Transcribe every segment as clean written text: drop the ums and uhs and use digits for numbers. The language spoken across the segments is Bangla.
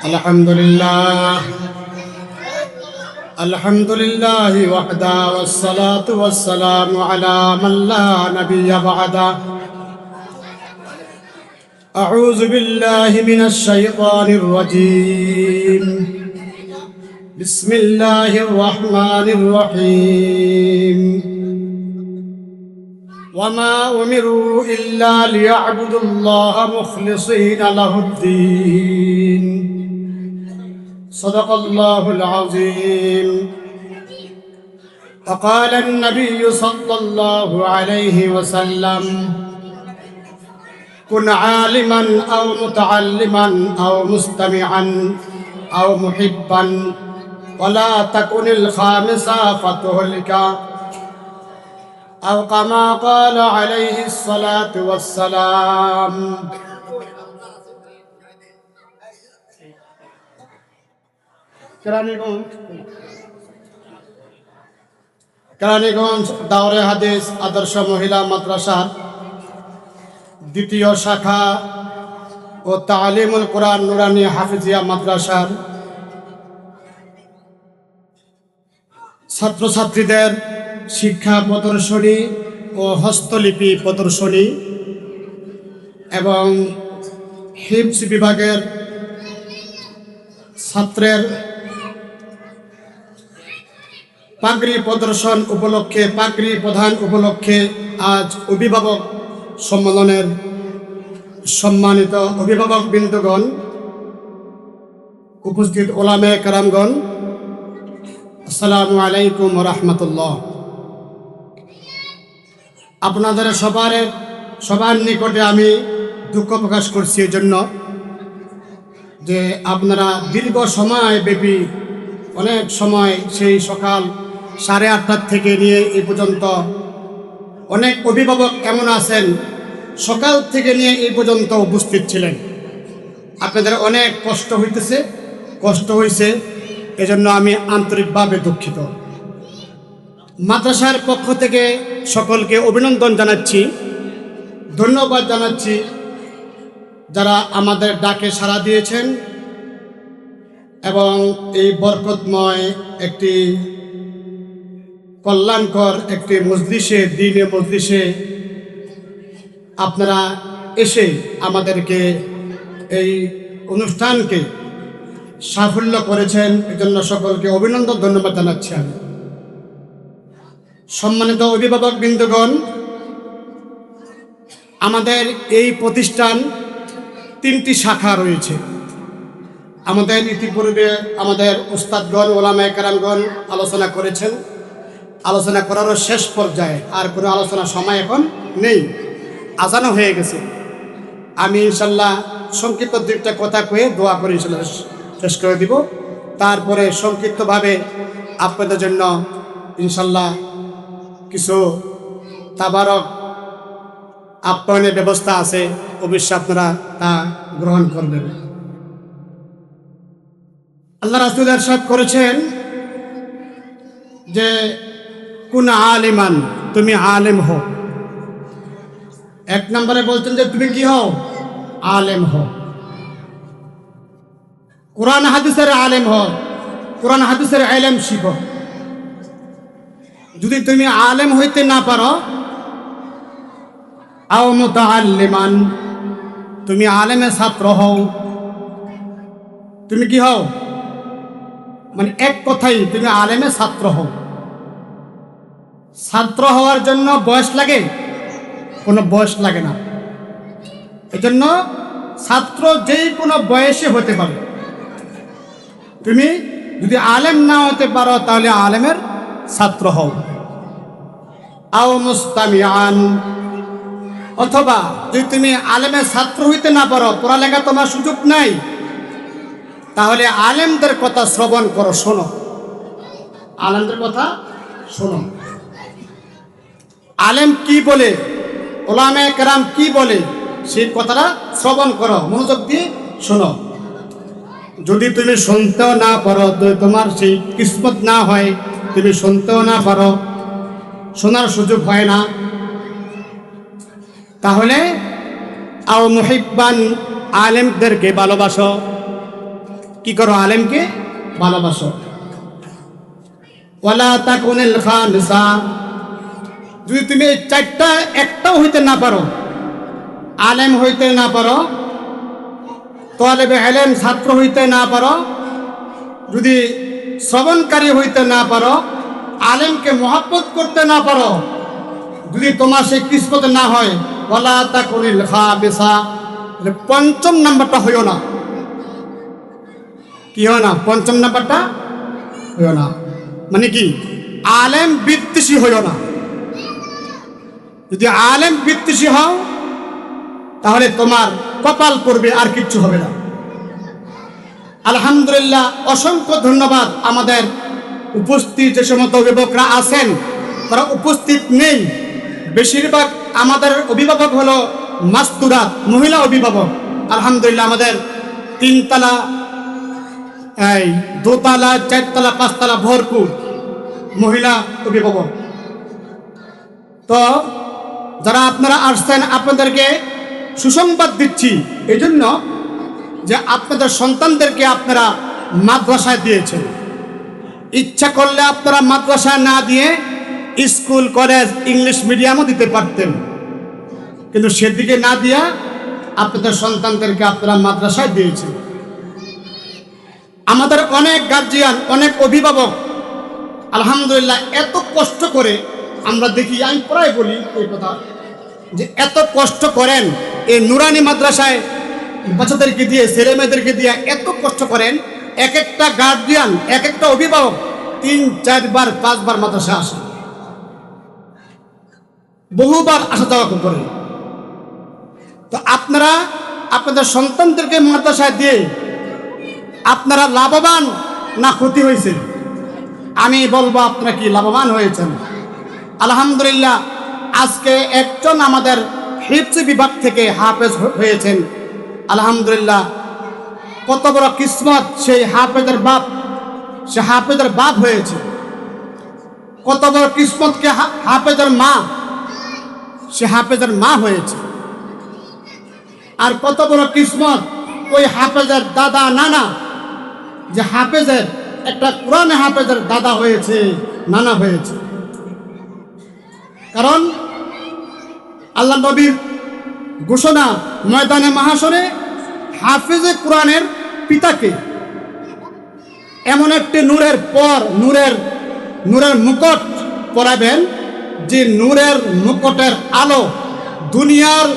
আলহামদুলিল্লাহ ওয়াহদা ওয়াসসালাতু ওয়াসসালামু আলা মান লা নাবিয়্যা বা'দা। আউযু বিল্লাহি মিনাশ শাইতানির রাজীম। বিসমিল্লাহির রাহমানির রহিম। وما أمروا إلا ليعبدوا الله مخلصين له الدين صدق الله العظيم. وقال النبي صلى الله عليه وسلم كن عالما أو متعلما أو مستمعا أو محبا ولا تكن الخامسة فتهلك أو كما قال عليه الصلاة والسلام. কেরানীগঞ্জ দাওরে হাদিস আদর্শ মহিলা মাদ্রাসার দ্বিতীয় শাখা ও তালিমুল কোরআন নুরানি হাফিজিয়া মাদ্রাসার ছাত্রছাত্রীদের শিক্ষা প্রদর্শনী ও হস্তলিপি প্রদর্শনী এবং হিফজ বিভাগের ছাত্রের পাগড়ি প্রদর্শন উপলক্ষে, পাগড়ি প্রধান উপলক্ষে আজ অভিভাবক সম্মেলনের সম্মানিত অভিভাবক বৃন্দগণ, উপস্থিত ওলামায়ে কেরামগণ, আসসালামু আলাইকুম ওয়া রাহমাতুল্লাহ। আপনাদের সবার নিকটে আমি দুঃখ প্রকাশ করছি এই জন্য যে আপনারা দীর্ঘ সময় ব্যাপী, অনেক সময়, সেই সকাল 8:30 থেকে নিয়ে এই পর্যন্ত অনেক অভিভাবক এমন আছেন সকাল থেকে নিয়ে এই পর্যন্ত উপস্থিত ছিলেন। আপনাদের অনেক কষ্ট হয়েছে, এজন্য আমি আন্তরিকভাবে দুঃখিত। মাদ্রাসার পক্ষ থেকে সকলকে অভিনন্দন জানাচ্ছি, ধন্যবাদ জানাচ্ছি যারা আমাদের ডাকে সাড়া দিয়েছেন এবং এই বরকতময় একটি কল্যাণকর একটি মজলিসে, দ্বীনে মজলিসে আপনারা এসে আমাদেরকে এই অনুষ্ঠানকে সাফল্য করেছেন, এজন্য সকলকে অভিনন্দন ধন্যবাদ জানাচ্ছি আমি। সম্মানিত অভিভাবক বৃন্দগণ, আমাদের এই প্রতিষ্ঠান 3টি শাখা রয়েছে। আমাদের ইতিপূর্বে আমাদের উস্তাদগণ, ওলামায়ে কেরামগণ আলোচনা করেছেন, আলোচনা করারও শেষ পর্যায়ে, আর কোনো আলোচনার সময় এখন নেই, আজানও হয়ে গেছে। আমি ইনশাল্লাহ সংক্ষিপ্ত 2টা কথা কয়ে দোয়া করে ইনশাল্লাহ শেষ করে দিব। তারপরে সংক্ষিপ্তভাবে আপনাদের জন্য ইনশাল্লাহ কিছু তাবারক আপ্যায়নের ব্যবস্থা আছে, অবশ্যই আপনারা তা গ্রহণ করবেন। আল্লাহ রাসূল ইরশাদ করেছেন যে কুন আলিমান, তুমি আলেম হও। 1 নম্বরে বলছেন যে তুমি কি হও? আলেম হও। কোরআন হাদিসের আলেম হও, কোরআন হাদিসের ইলম শিখো। যদি তুমি আলেম হইতে না পারো, আও মুতাআল্লিমান, তুমি আলেমের ছাত্র হও। তুমি কি হও? মানে এক কথাই তুমি আলেমের ছাত্র হও। ছাত্র হওয়ার জন্য বয়স লাগে? কোনো বয়স লাগে না। এজন্য ছাত্র যেই কোনো বয়সে হতে পারে। তুমি যদি আলেম না হতে পারো তাহলে আলেমের ছাত্র হও। আও মুস্তামিআন, অথবা যদি তুমি আলেমের ছাত্র হইতে না পারো, পড়ালেখা তোমার সুযোগ নাই, তাহলে আলেমদের কথা শ্রবণ করো, শোনো। আলেমদের কথা শোনো। আলেম কি বলে, ওলামায়ে কেরাম কি বলে, সেই কথাটা শ্রবণ করো, মনোযোগ দিয়ে শোনো। যদি তুমি শুনতেও না পারো, তোমার সেই কিসমত না হয়, তুমি শুনতেও না পারো, শোনার সুযোগ হয় না, তাহলে আও মুহিব্বান, আলেমদেরকে ভালোবাসো। কি করো? আলেমকে ভালোবাসো। ওয়ালা তাকুনিল খামিসা, যদি তুমি এই চারটা একটাও হইতে না পারো, আলেম হইতে না পারো, তালেবে ইলম ছাত্র হইতে না পারো, যদি শ্রবণকারী হইতে না পারো, আলেমকে মহব্বত করতে না পারো, যদি তোমার সেই কিসমত না হয়, ওয়ালা তাকুনিল খামিসা, পঞ্চম নাম্বারটা হইও না। কি হয় না? পঞ্চম নাম্বারটা হইও না, মানে কি? আলেম বিদ্বেষী হইও না। যদি আলেম বিদ্বেষী হও তাহলে তোমার কপাল পড়বে, আর কিচ্ছু হবে না। আলহামদুলিল্লাহ, অসংখ্য ধন্যবাদ। আমাদের উপস্থিত যে সমস্ত অভিভাবকরা আছেন তারা উপস্থিত নেই। বেশিরভাগ আমাদের অভিভাবক হলো মাস্তুরাত, মহিলা অভিভাবক। আলহামদুলিল্লাহ, আমাদের 3 তলা, 2 তলা, 4 তলা, 5 তলা ভরপুর মহিলা অভিভাবক। তো যারা আপনারা আসছেন, আপনাদেরকে সুসংবাদ দিচ্ছি এই জন্য যে আপনাদের সন্তানদেরকে আপনারা মাদ্রাসায় দিয়েছেন। ইচ্ছা করলে আপনারা মাদ্রাসায় না দিয়ে স্কুল, কলেজ, ইংলিশ মিডিয়ামও দিতে পারতেন, কিন্তু সেদিকে না দিয়া আপনাদের সন্তানদেরকে আপনারা মাদ্রাসায় দিয়েছেন। আমাদের অনেক গার্জিয়ান, অনেক অভিভাবক আলহামদুলিল্লাহ এত কষ্ট করে, আমরা দেখি, আমি প্রায় বলি এই কথা, যে এত কষ্ট করেন এই নুরানি মাদ্রাসায় বাচ্চাদেরকে দিয়ে, ছেলে মেয়েদেরকে দিয়ে এত কষ্ট করেন। এক একটা গার্জিয়ান, এক একটা অভিভাবক 3, 4 বার, 5 বার মাদ্রাসায় আসে, বহুবার আসা যাওয়া করেন। তো আপনারা আপনাদের সন্তানদেরকে মাদ্রাসায় দিয়ে আপনারা লাভবান না ক্ষতি হয়েছে? আমি বলবো আপনারা কি লাভবান হয়েছেন। আলহামদুলিল্লাহ, আজকে একজন আমাদের হিফজ বিভাগ থেকে হাফেজ হয়েছেন। আলহামদুলিল্লাহ, কত বড় কিসমত সেই হাফেজের বাপ, সে হাফেজের বাপ হয়েছে। কত বড় কিসমতকে হাফেজের মা, সে হাফেজের মা হয়েছে। আর কত বড় কিসমত ওই হাফেজের দাদা, নানা, যে হাফেজের একটা কোরআনে হাফেজের দাদা হয়েছে, নানা হয়েছে। কারণ আল্লাহ নবীর ঘোষণা ময়দানে মাহাশরে, হাফেজে কোরআনের পিতাকে এমন একটি নূরের পর নূরের মুকুট পরাবেন, যে নূরের মুকুটের আলো দুনিয়ার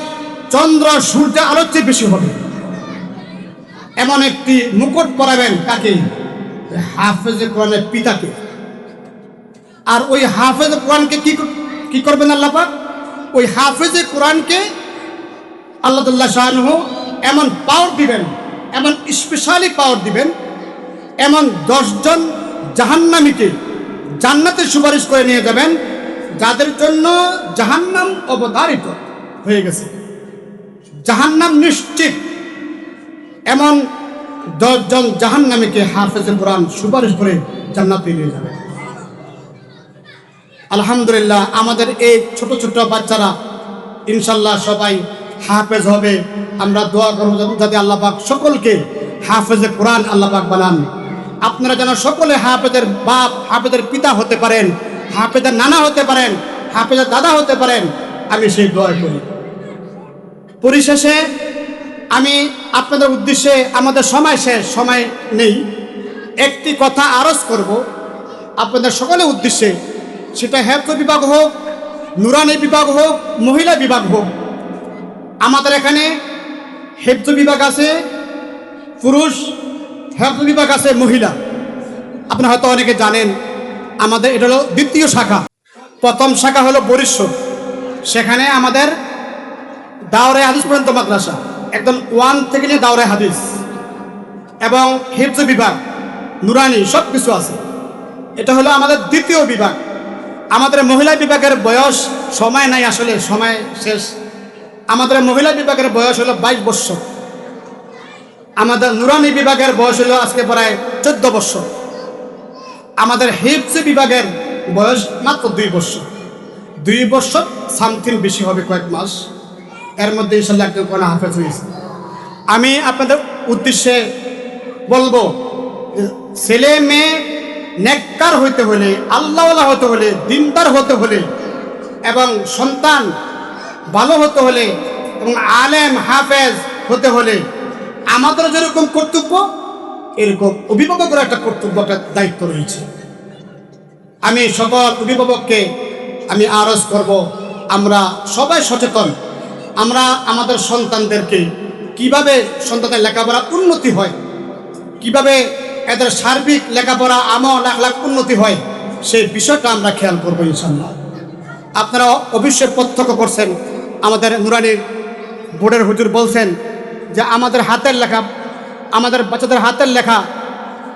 চন্দ্র সূর্য আলোর চেয়ে বেশি হবে। এমন একটি মুকুট পরাবেন কাকে? হাফেজে কোরআনের পিতাকে। আর ওই হাফেজে কোরআনকে কি করবেন আল্লাহ পাক? ওই হাফেজে কোরআনকে আল্লাহ তাআলা শাআনুহু এমন পাওয়ার দিবেন, এমন স্পেশালি পাওয়ার দিবেন, এমন 10 জন জাহান্নামীকে জান্নাতে সুপারিশ করে নিয়ে যাবেন, যাদের জন্য জাহান্নাম অবধারিত হয়ে গেছে, জাহান্নাম নিশ্চিত। এমন 10 জন জাহান্নামীকে হাফেজে কোরআন সুপারিশ করে জান্নাতে নিয়ে যাবে। আলহামদুলিল্লাহ, আমাদের এই ছোট ছোট বাচ্চারা ইনশাল্লাহ সবাই হাফেজ হবে। আমরা দোয়া করব যাতে আল্লাহ পাক সকলকে হাফেজে কোরআন আল্লাহ পাক বানান। আপনারা যেন সকলে হাফেজের বাপ, হাফেজের পিতা হতে পারেন, হাফেজের নানা হতে পারেন, হাফেজের দাদা হতে পারেন, আমি সেই দোয়া করি। পরিশেষে আমি আপনাদের উদ্দেশ্যে, আমাদের সময় শেষ, সময় নেই, একটি কথা আরজ করব আপনাদের সকলের উদ্দেশ্যে। সেটা হেফজ বিভাগ হোক, নুরানি বিভাগ হোক, মহিলা বিভাগ হোক। আমাদের এখানে হেফজ বিভাগ আছে পুরুষ, হেফজ বিভাগ আছে মহিলা। আপনারা হয়তো অনেকে জানেন, আমাদের এটা হলো দ্বিতীয় শাখা। প্রথম শাখা হলো বরিশাল, সেখানে আমাদের দাওরে হাদিস পর্যন্ত মাদ্রাসা, একদম 1 থেকে নিয়ে দাওরে হাদিস এবং হেফজ বিভাগ, নুরানি সব কিছু আছে। এটা হলো আমাদের দ্বিতীয় বিভাগ। আমাদের মহিলা বিভাগের বয়স, সময় নাই আসলে, সময় শেষ। আমাদের মহিলা বিভাগের বয়স হলো 22 বছর। আমাদের নুরানি বিভাগের বয়স হলো আজকে প্রায় 14 বছর। আমাদের হিফজ বিভাগের বয়স মাত্র 2 বছর। 2 বছর সামথিং বেশি হবে, কয়েক মাস। এর মধ্যে ইনশাআল্লাহ একজন কোরআন হাফেজ হয়েছে। আমি আপনাদের উদ্দেশ্যে বলবো, ছেলে মেয়ে নেককার হইতে হলে, আল্লাহওয়ালা হতে হলে, দিনদার হতে হলে এবং সন্তান ভালো হতে হলে এবং আলেম হাফেজ হতে হলে আমাদের যেরকম কর্তব্য, এরকম অভিভাবকের একটা কর্তব্য, একটা দায়িত্ব রয়েছে। আমি সকল অভিভাবককে আমি আরজ করব, আমরা সবাই সচেতন। আমরা আমাদের সন্তানদেরকে কিভাবে সন্তানের লেখাপড়া উন্নতি হয়, কিভাবে এদের সার্বিক লেখাপড়া আমল আখলাক উন্নতি হয়, সেই বিষয়টা আমরা খেয়াল করবো ইনশাআল্লাহ। আপনারা অবশ্যই প্রত্যক্ষ করছেন, আমাদের নুরানির বোর্ডের হুজুর বলছেন যে আমাদের হাতের লেখা, আমাদের বাচ্চাদের হাতের লেখা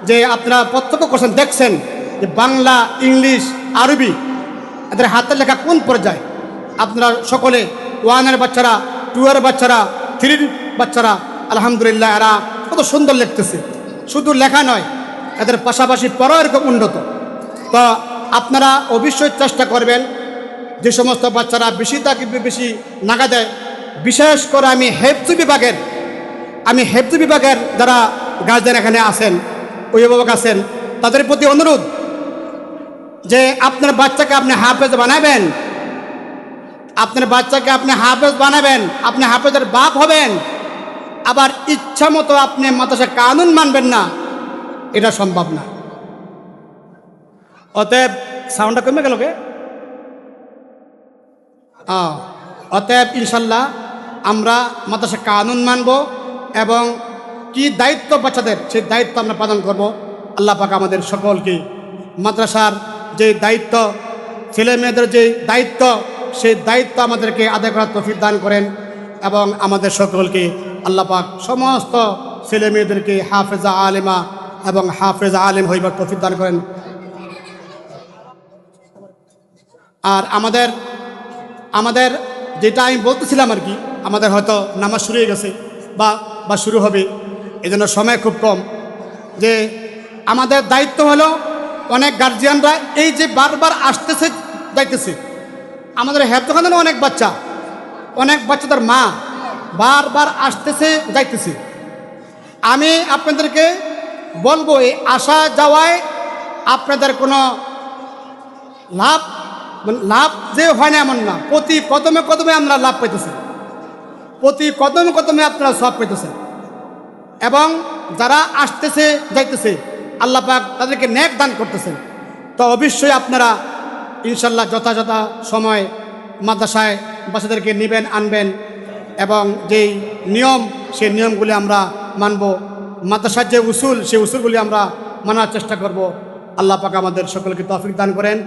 যে আপনারা প্রত্যক্ষ করছেন, দেখছেন যে বাংলা, ইংলিশ, আরবি এদের হাতের লেখা কোন পর্যায়ে। আপনারা সকলে 1-এর বাচ্চারা, 2-এর বাচ্চারা, 3-এর বাচ্চারা আলহামদুলিল্লাহ এরা কত সুন্দর লিখতেছে। শুধু লেখা নয়, এদের পাশাপাশি পড়াও এরকম উন্নত। তো আপনারা অবশ্যই চেষ্টা করবেন যে সমস্ত বাচ্চারা বেশি তাকে বেশি নাগা দেয়, বিশেষ করে আমি হেফজ বিভাগের যারা গার্জেন এখানে আছেন, অভিভাবক আছেন, তাদের প্রতি অনুরোধ যে আপনার বাচ্চাকে আপনি হাফেজ বানাবেন, আপনার বাচ্চাকে আপনি হাফেজ বানাবেন, আপনি হাফেজের বাপ হবেন, আবার ইচ্ছা মতো আপনি মাদ্রাসা কানুন মানবেন না, এটা সম্ভব না। অতএব সাউন্ডটা কমে গেল কে? অতএব ইনশাল্লাহ আমরা মাদ্রাসা কানুন মানব এবং কি দায়িত্ব বাচ্চাদের, সেই দায়িত্ব আমরা পালন করব। আল্লাহ পাক আমাদের সকলকে মাদ্রাসার যে দায়িত্ব, ছেলে মেয়েদের যে দায়িত্ব, সেই দায়িত্ব আমাদেরকে আদায় করার তৌফিক দান করেন এবং আমাদের সকলকে আল্লাহ পাক সমস্ত ছেলে মেয়েদেরকে হাফেজা আলেমা এবং হাফেজা আলেম হইবার তৌফিক দান করেন। আর আমাদের যেটা আমি বলতেছিলাম আর কি, আমাদের হয়তো নামাজ শুরু হয়ে গেছে বা শুরু হবে, এই জন্য সময় খুব কম। যে আমাদের দায়িত্ব হলো, অনেক গার্জিয়ানরা এই যে বারবার আসতেছে যাইতেছে, আমাদের হেফজখানে অনেক বাচ্চাদের মা বারবার আসতেছে যাইতেছে। আমি আপনাদেরকে বলবো, এই আসা যাওয়ায় আপনাদের কোনো লাভ যে হয় না এমন না, প্রতি কদমে আমরা লাভ পাইতেছি, প্রতি কদমে আপনারা সব পাইতেছেন। এবং যারা আসতেছে যাইতেছে আল্লাহ পাক তাদেরকে নেক দান করতেছেন। তো অবশ্যই আপনারা ইনশাল্লাহ যথাযথ সময় মাদ্রাসায় বাচ্চাদেরকে নেবেন, আনবেন এবং যেই নিয়ম, সেই নিয়মগুলি আমরা মানব। মাদ্রাসার যে উসুল, সেই উসুলগুলি আমরা মানার চেষ্টা করব। আল্লাহ পাক আমাদের সকলকে তৌফিক দান করেন।